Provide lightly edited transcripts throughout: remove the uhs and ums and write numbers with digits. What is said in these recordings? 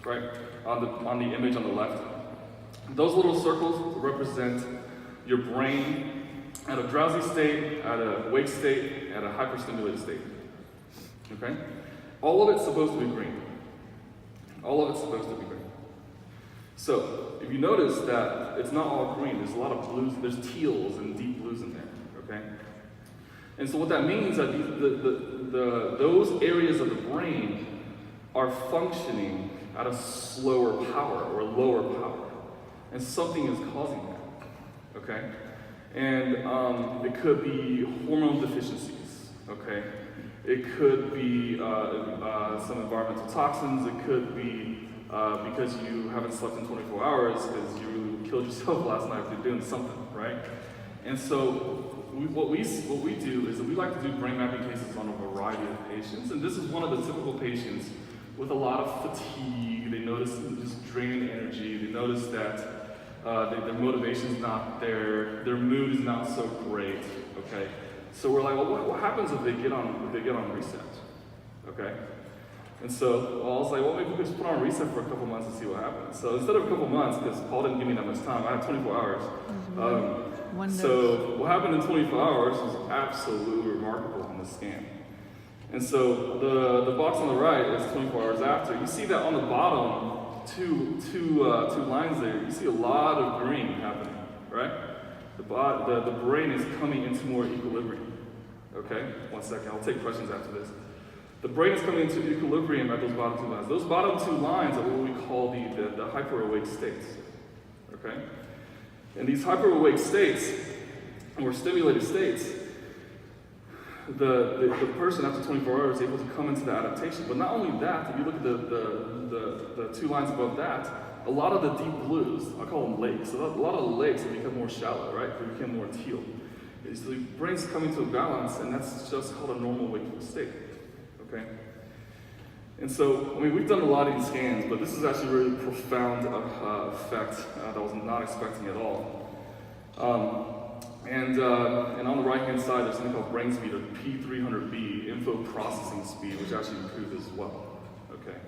right? On the image on the left. Those little circles represent your brain at a drowsy state, at a wake state, at a hyperstimulated state. Okay? All of it's supposed to be green. All of it's supposed to be green. So, if you notice that it's not all green, there's a lot of blues, there's teals and deep blues in there, okay? And so what that means is that those areas of the brain are functioning at a slower power or lower power. And something is causing that, okay? And it could be hormone deficiencies, okay? It could be some environmental toxins. It could be because you haven't slept in 24 hours because you killed yourself last night through doing something, right? And so what we do is that we like to do brain mapping cases on a variety of patients. And this is one of the typical patients with a lot of fatigue. They notice just draining energy. They notice that their motivation is not there. Their mood is not so great, okay? So we're like, well, what happens if they get on Recept, okay? And so I was like, well, maybe we could just put on Recept for a couple months and see what happens. So instead of a couple months, because Paul didn't give me that much time, I had 24 hours. So what happened in 24 hours was absolutely remarkable on the scan. And so the box on the right is 24 hours after. You see that on the bottom, two lines there, you see a lot of green happening, right? The brain is coming into more equilibrium. Okay, 1 second, I'll take questions after this. The brain is coming into equilibrium at those bottom 2 lines. Those bottom 2 lines are what we call the hyper-awake states. Okay? And these hyper-awake states, or stimulated states, the person after 24 hours is able to come into the adaptation. But not only that, if you look at the 2 lines above that, a lot of the deep blues, I call them lakes, a lot of the lakes have become more shallow, right? They become more teal. So the brain's coming to a balance, and that's just called a normal wakeful state. Okay? And so, I mean, we've done a lot of these scans, but this is actually a really profound effect that I was not expecting at all. And on the right-hand side, there's something called brain speed, or P300B, info processing speed, which actually improved as well. Okay?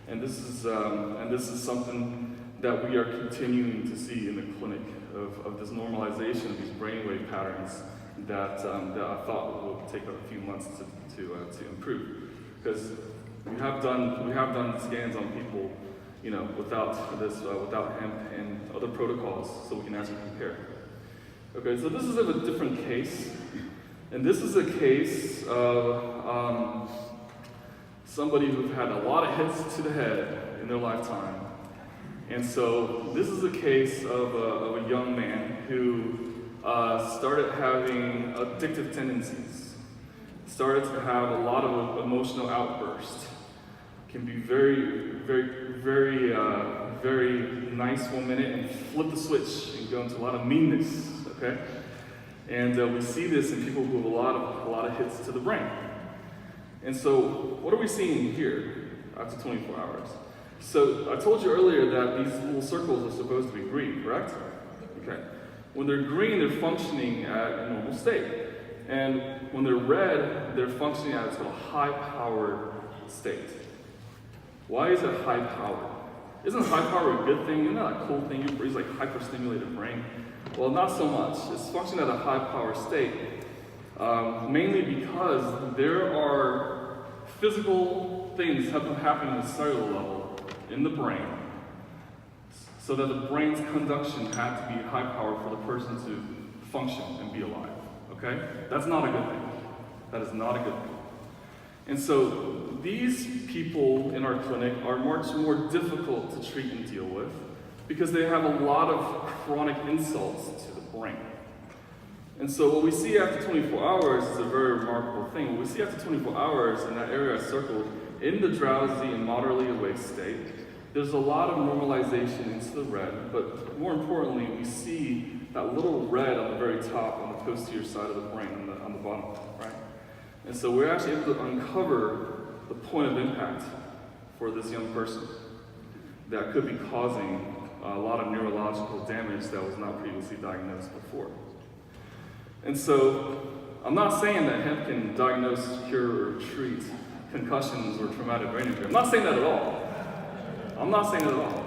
And this is something that we are continuing to see in the clinic of this normalization of these brainwave patterns that I thought would take a few months to improve, because we have done scans on people, you know, without hemp and other protocols, so we can actually compare. Okay, so this is a different case, and this is a case of somebody who's had a lot of hits to the head in their lifetime. And so this is a case of a young man who started having addictive tendencies, started to have a lot of emotional outbursts, can be very, very, very, very nice 1 minute and flip the switch and go into a lot of meanness, okay? And we see this in people who have a lot of hits to the brain. And so what are we seeing here after 24 hours? So I told you earlier that these little circles are supposed to be green, correct? Okay. When they're green, they're functioning at a normal state. And when they're red, they're functioning at a high-powered state. Why is it high-powered? Isn't high power a good thing? Isn't that a cool thing? Your brain's like hyper-stimulated brain. Well, not so much. It's functioning at a high-power state, mainly because there are physical things happening at the cellular level in the brain, so that the brain's conduction had to be high power for the person to function and be alive. Okay? That's not a good thing. That is not a good thing. And so these people in our clinic are much more difficult to treat and deal with because they have a lot of chronic insults to the brain. And so what we see after 24 hours is a very remarkable thing. What we see after 24 hours in that area I circled, in the drowsy and moderately awake state, there's a lot of normalization into the red, but more importantly, we see that little red on the very top on the posterior side of the brain, on the bottom, right? And so we're actually able to uncover the point of impact for this young person that could be causing a lot of neurological damage that was not previously diagnosed before. And so I'm not saying that hemp can diagnose, cure, or treat concussions or traumatic brain injury. I'm not saying that at all. I'm not saying it at all.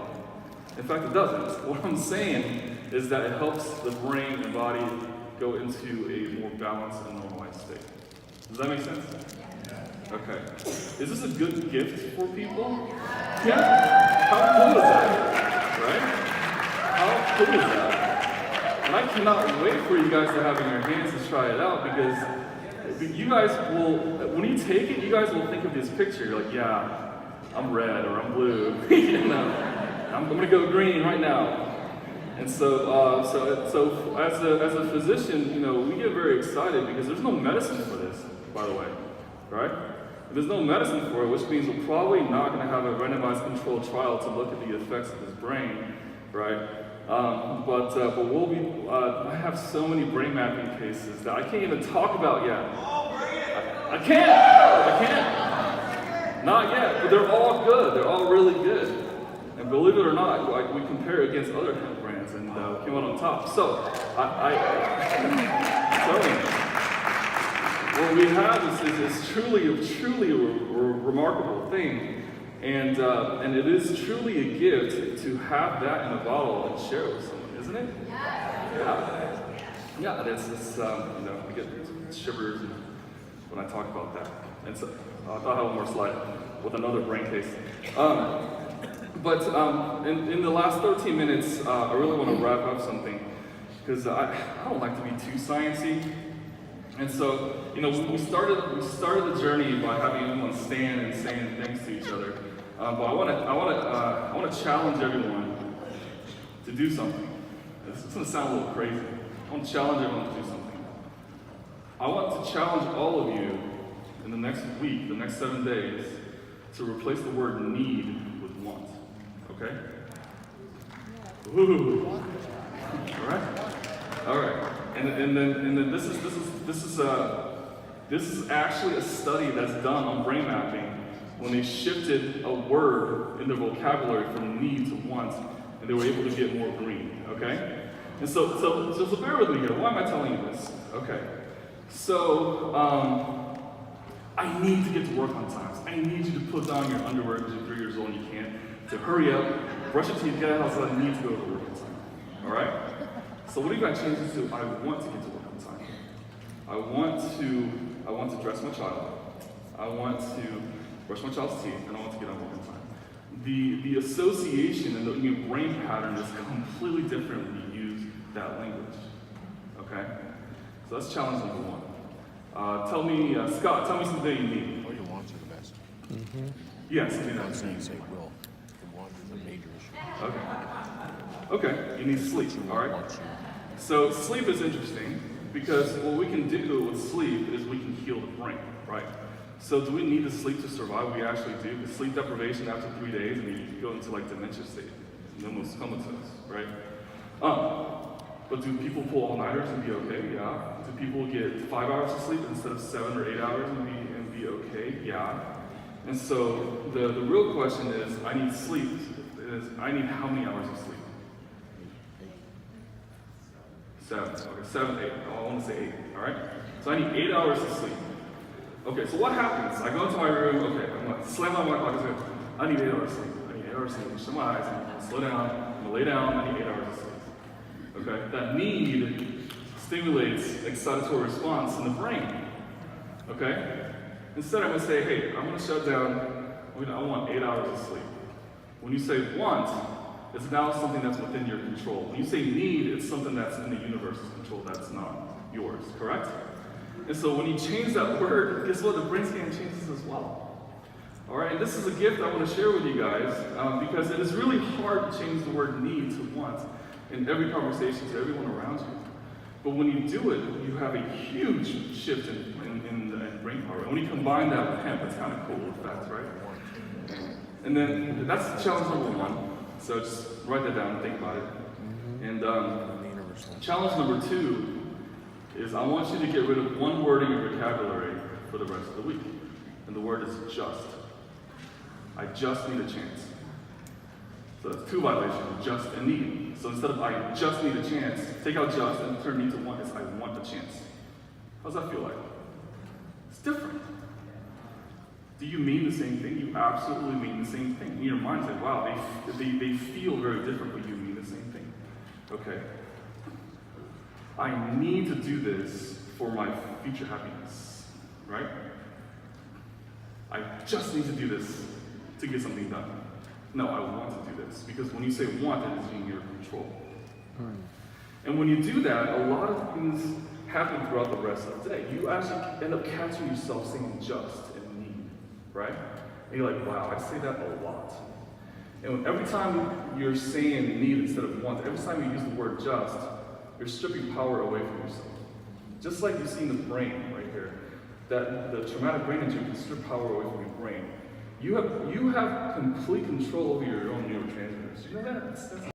In fact, it doesn't. What I'm saying is that it helps the brain and body go into a more balanced and normalized state. Does that make sense? Okay. Is this a good gift for people? Yeah. How cool is that? Right? How cool is that? And I cannot wait for you guys to have it in your hands to try it out, because you guys will, when you take it, you guys will think of this picture. You're like, yeah, I'm red or I'm blue. You know, I'm gonna go green right now. And so as a physician, you know, we get very excited because there's no medicine for this, by the way, right? There's no medicine for it, which means we're probably not going to have a randomized controlled trial to look at the effects of his brain, right? But we'll be. I have so many brain mapping cases that I can't even talk about yet. I can't. Not yet, but they're all good. They're all really good. And believe it or not, like, we compare it against other hemp brands, and came out on top. So I'm telling you. What we have is truly a remarkable thing, and it is truly a gift to have that in a bottle and share it with someone, isn't it? Yeah. It's you know, I get shivers when I talk about that. And so I thought I had one more slide with another brain case. But in the last 13 minutes, I really want to wrap up something, because I don't like to be too sciencey. And so, you know, we started the journey by having everyone stand and saying things to each other. But I want to challenge everyone to do something. This is going to sound a little crazy. I want to challenge everyone to do something. I want to challenge all of you in the next week, the next 7 days, to replace the word need with want. Okay? Ooh. All right. And then this is actually a study that's done on brain mapping when they shifted a word in their vocabulary from need to want, and they were able to get more green. Okay? And so bear with me here. Why am I telling you this? Okay. So I need to get to work on time. I need you to put down your underwear because you're 3 years old and you can't. To hurry up, brush your teeth, get out of the house. I need to go to work on time. All right? So what do you got to change this to? I want to get to work on time. I want to dress my child. I want to brush my child's teeth, and I want to get on work on time. The association and the your brain pattern is completely different when you use that language. Okay? So that's challenge number one. Scott, tell me something you need. Oh, your wants are the best. Mm-hmm. Yes, I mean I'm that's saying say will. The want is a major issue. Okay, you need sleep, all right? So sleep is interesting because what we can do with sleep is we can heal the brain, right? So do we need to sleep to survive? We actually do. Because sleep deprivation after 3 days, I mean, you can go into like dementia state, almost comatose, right? But do people pull all-nighters and be okay? Yeah. Do people get 5 hours of sleep instead of 7 or 8 hours and be okay? Yeah. And so the real question is, I need sleep. I need how many hours of sleep? 7. Okay, 7, 8. I want to say 8. All right. So I need 8 hours of sleep. Okay. So what happens? I go into my room. Okay. I'm gonna slam on my clock. I need 8 hours of sleep. I need 8 hours of sleep. Shut my eyes. I'm gonna slow down. I'm gonna lay down. I need 8 hours of sleep. Okay. That need stimulates excitatory response in the brain. Okay. Instead, I'm gonna say, hey, I'm gonna shut down. I want 8 hours of sleep. When you say want, it's now something that's within your control. When you say need, it's something that's in the universe's control that's not yours, correct? And so when you change that word, guess what? The brain scan changes as well. All right, and this is a gift I want to share with you guys because it is really hard to change the word need to want in every conversation to everyone around you. But when you do it, you have a huge shift in brain power. And when you combine that with hemp, it's kind of cool effect, right? And then that's challenge number one. So just write that down and think about it. And challenge number 2 is I want you to get rid of one word in your vocabulary for the rest of the week. And the word is just. I just need a chance. So that's 2 violations, just and need. So instead of I just need a chance, take out just and turn need to want is I want a chance. How does that feel like? It's different. Do you mean the same thing? You absolutely mean the same thing. In your mind's like, wow, they feel very different, but you mean the same thing. Okay? I need to do this for my future happiness, right? I just need to do this to get something done. No, I want to do this. Because when you say want, it is in your control. And when you do that, a lot of things happen throughout the rest of the day. You actually end up catching yourself saying just and need, right? And you're like, wow, I say that a lot. And every time you're saying need instead of want, every time you use the word just, you're stripping power away from yourself. Just like you see in the brain right here, that the traumatic brain injury can strip power away from your brain. You have complete control over your own neurotransmitters. You know that? That's